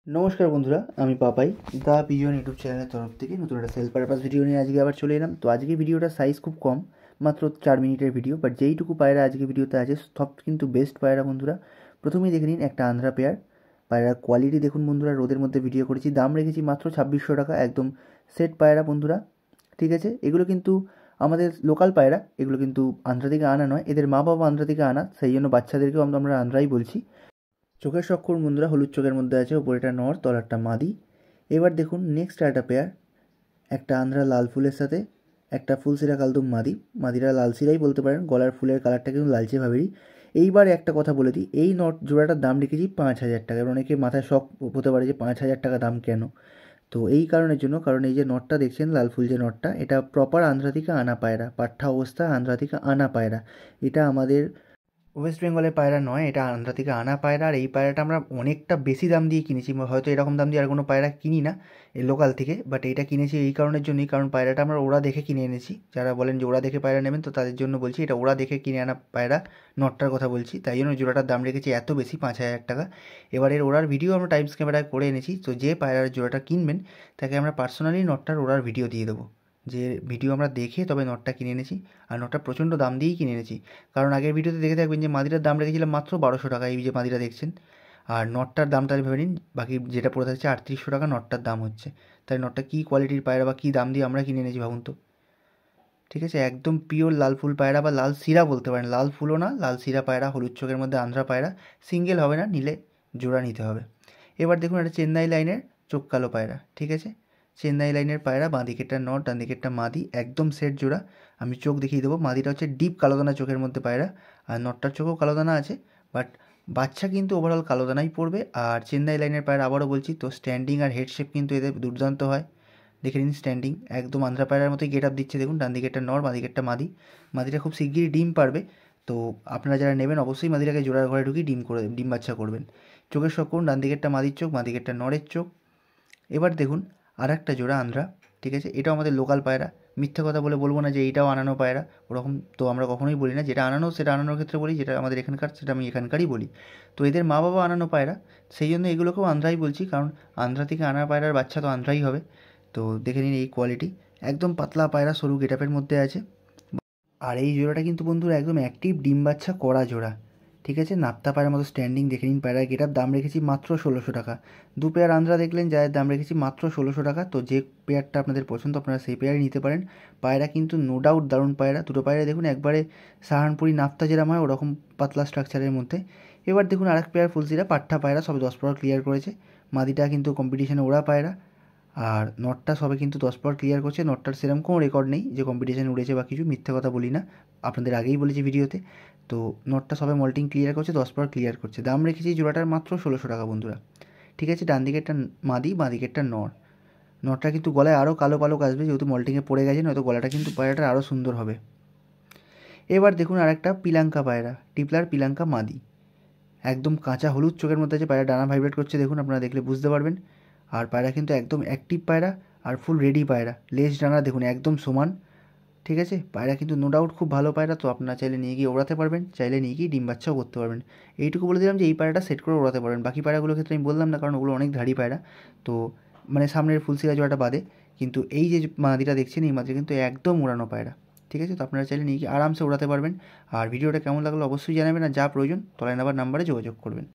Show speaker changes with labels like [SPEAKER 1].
[SPEAKER 1] নমস্কার বন্ধুরা, আমি পাপাই দ্য পিজন ইউটিউব চ্যানেলের তরফ থেকে নতুন একটা সেল পারপাস ভিডিও নিয়ে আজকে আবার চলে এলাম। তো আজকে ভিডিওটার সাইজ খুব কম, মাত্র 4 মিনিটের ভিডিও, বাট যেইটুকু পায়রা আজকে ভিডিওতে আছে সব কিন্তু বেস্ট পায়রা বন্ধুরা। প্রথমেই দেখে নিন একটা আন্ধ্রা পেয়ার। পায়রার কোয়ালিটি দেখুন বন্ধুরা, রোদের মধ্যে ভিডিও করেছি, দাম রেখেছি মাত্র 2600 টাকা, একদম সেট পায়রা বন্ধুরা। ঠিক আছে, এগুলো কিন্তু আমাদের লোকাল পায়রা, এগুলো কিন্তু আন্ধ্রা থেকে আনা নয়, এদের মা বাবা আন্ধ্রা থেকে আনা, সেই জন্য বাচ্চাদেরকেও আমরা আন্ধ্রাই বলছি। চোখের সক্ষর বন্ধুরা হলুদ চোখের মধ্যে আছে, ওপরেটা নর, তলারটা মাদি। এবার দেখুন নেক্সট একটা পেয়ার, একটা আন্ধ্রা লাল ফুলের সাথে একটা ফুলসিরা কালদম মাদি। মাদিরা লাল সিরাই বলতে পারেন, গলার ফুলের কালারটা কিন্তু লালচে ভাবেরই। এইবার একটা কথা বলে দিই, এই নট জোড়াটার দাম রেখেছি 5000 টাকা। এবার অনেকে মাথায় শখ হতে পারে যে 5000 টাকা দাম কেন, তো এই কারণের জন্য, কারণ এই যে নটটা দেখছেন লাল ফুল যে নটটা, এটা প্রপার আন্ধ্রা থেকে আনা পায়রা, পাঠা অবস্থা আন্ধ্রা থেকে আনা পায়রা। এটা আমাদের ওয়েস্ট বেঙ্গলের পায়রা নয়, এটা আন্ধ্রা থেকে আনা পায়রা। আর এই পায়রাটা আমরা অনেকটা বেশি দাম দিয়ে কিনেছি, হয়তো এরকম দাম দিয়ে আর কোনো পায়রা কিনি না এই লোকাল থেকে, বাট এটা কিনেছি এই কারণের জন্যই, কারণ পায়রাটা আমরা ওরা দেখে কিনে এনেছি। যারা বলেন যে ওরা দেখে পায়রা নেবেন, তো তাদের জন্য বলছি এটা ওরা দেখে কিনে আনা পায়রা, নটটার কথা বলছি, তাই জন্য জোড়াটার দাম রেখেছি এত বেশি 5000 টাকা। এবার এর ওড়ার ভিডিও আমরা টাইমস ক্যামেরায় করে এনেছি, তো যে পায়রার জোড়াটা কিনবেন তাকে আমরা পার্সোনালি নটটার ওড়ার ভিডিও দিয়ে দেবো, যে ভিডিও আমরা দেখে তবে নটটা কিনে এনেছি। আর নটটা প্রচণ্ড দাম দিয়েই কিনে এনেছি, কারণ আগের ভিডিওতে দেখে থাকবেন যে মাদিরার দাম রেখেছিলাম মাত্র 1200 টাকা, এই যে মাদিরা দেখছেন। আর নটটার দামটা ভেবে নিন, বাকি যেটা পড়ে থাকছে 3800 টাকা নটটার দাম হচ্ছে। তাই নটটা কী কোয়ালিটির পায়রা বা কী দাম দিয়ে আমরা কিনে এনেছি ভাবুন তো। ঠিক আছে, একদম পিওর লাল ফুল পায়রা বা লাল সিরা বলতে পারেন, লাল ফুলও না, লাল সিরা পায়রা, হলুদ চোখের মধ্যে আন্ধ্রা পায়রা। সিঙ্গেল হবে না, নিলে জোড়া নিতে হবে। এবার দেখুন একটা চেন্নাই লাইনের চোখ কালো পায়রা। ঠিক আছে, চেন্নাই লাইনের পায়রা, বাঁ দিকেরটা নট, ডান দিকেরটা মাদি, একদম সেট জোড়া। আমি চোখ দেখিয়ে দেবো। মাদিটা হচ্ছে ডিপ কালো দানা চোখের মধ্যে পায়রা, আর নটটার চোখেও কালো দানা আছে, বাট বাচ্চা কিন্তু ওভারঅল কালো দানাই পড়বে। আর চেন্নাই লাইনের পায়রা আবারও বলছি, তো স্ট্যান্ডিং আর হেড শেপ কিন্তু এদের দুর্দান্ত হয়। দেখে নিন স্ট্যান্ডিং, একদম আন্ধ্রা পায়রার মতোই গেট আপ দিচ্ছে দেখুন। ডান দিকেরটা নর, বাঁ দিকেরটা মাদি। মাদিটা খুব শিগগিরই ডিম পারবে, তো আপনারা যারা নেবেন অবশ্যই মাদিটাকে জোড়ার ঘরে ঢুকিয়ে ডিম বাচ্চা করবেন। চোখের শখ করুন, ডান দিকেরটা মাদির চোখ, বাঁ দিকেরটা নরের চোখ। এবার দেখুন আর একটা জোড়া আন্ধ্রা। ঠিক আছে, এটাও আমাদের লোকাল পায়রা, মিথ্যে কথা বলবো না যে এইটাও আনানো পায়রা, ওরকম তো আমরা কখনোই বলি না। যেটা আনানো সেটা আনানোর ক্ষেত্রে বলি, যেটা আমাদের এখানকার সেটা আমি এখানকারই বলি। তো এদের মা বাবা আনানো পায়রা, সেই জন্য এগুলোকেও আন্ধ্রাই বলছি, কারণ আন্ধ্রা থেকে আনা পায়রার বাচ্চা তো আন্ধ্রাই হবে। তো দেখে নিন এই কোয়ালিটি, একদম পাতলা পায়রা, সরু গেটআপের মধ্যে আছে। আর এই জোড়াটা কিন্তু বন্ধুরা একদম অ্যাক্টিভ ডিম বাচ্চা করা জোড়া। ঠিক আছে, নাপ্তা পায়রার মতো স্ট্যান্ডিং, দেখে নিন পায়রার গেটআপ। দাম রেখেছি মাত্র 1600 টাকা। দু পেয়ার আন্ধ্রা দেখলেন, যাদের দাম রেখেছি মাত্র 1600 টাকা। তো যে পেয়ারটা আপনাদের পছন্দ আপনারা সেই পেয়ারই নিতে পারেন। পায়রা কিন্তু নো ডাউট দারুণ পায়রা, দুটো পায়রা দেখুন একবারে সাহারনপুরি নাপ্তা যেরকম হয় ওরকম পাতলা স্ট্রাকচারের মধ্যে। এবার দেখুন আরেক পেয়ার ফুলসিরা পাট্টা পায়রা, সবে 10 পর ক্লিয়ার করেছে। মাদিটা কিন্তু কম্পিটিশনে ওরা পায়রা, আর নটটা সবে কিন্তু 10 পর ক্লিয়ার করছে। নটটার সেরকম কোনো রেকর্ড নেই যে কম্পিটিশানে উড়েছে বা কিছু, মিথ্যে কথা বলি না, আপনাদের আগেই বলেছি ভিডিওতে। তো নটটা সবে মল্টিং ক্লিয়ার করছে, 10 পর ক্লিয়ার করছে। দাম রেখেছি জোড়াটার মাত্র 1600 টাকা বন্ধুরা। ঠিক আছে, ডান দিকেরটা মাদি, বাঁ দিকেরটা নর। নটটা কিন্তু গলায় আরও কালো পালক আসবে, যেহেতু মল্টিংয়ে পড়ে গেছে, নয়তো গলাটা কিন্তু পায়রাটার আরও সুন্দর হবে। এবার দেখুন আরেকটা পিলাঙ্কা পায়রা, টিপলার পিলাঙ্কা মাদি, একদম কাঁচা হলুদ চোখের মধ্যে আছে। পায়রা ডানা ভাইব্রেট করছে দেখুন, আপনারা দেখলে বুঝতে পারবেন। আর পায়রা কিন্তু একদম অ্যাক্টিভ পায়রা, আর ফুল রেডি পায়রা। লেজ ডানা দেখুন একদম সমান। ঠিক আছে, পায়রা কিন্তু নো ডাউট খুব ভালো পায়রা, তো আপনারা চাইলে নিয়ে গিয়ে ওড়াতে পারবেন, চাইলে নিয়ে গিয়ে ডিম বাচ্চাও করতে পারবেন। এইটুকু বলে দিলাম যে এই পায়রাটা সেট করে ওড়াতে পারবেন। বাকি পায়রাগুলোর ক্ষেত্রে আমি বললাম না, কারণ ওগুলো অনেক ধাড়ি পায়রা, তো মানে সামনের ফুলসিরা জোড়াটা বাদে। কিন্তু এই যে মাদিটা দেখছেন, এই মাদিটা কিন্তু একদম উড়ানো পায়রা। ঠিক আছে, তো আপনারা চাইলে নিয়ে গিয়ে আরামসে ওড়াতে পারবেন। আর ভিডিওটা কেমন লাগলো অবশ্যই জানাবেন, আর যা প্রয়োজন তলায় নাম্বারে যোগাযোগ করবেন।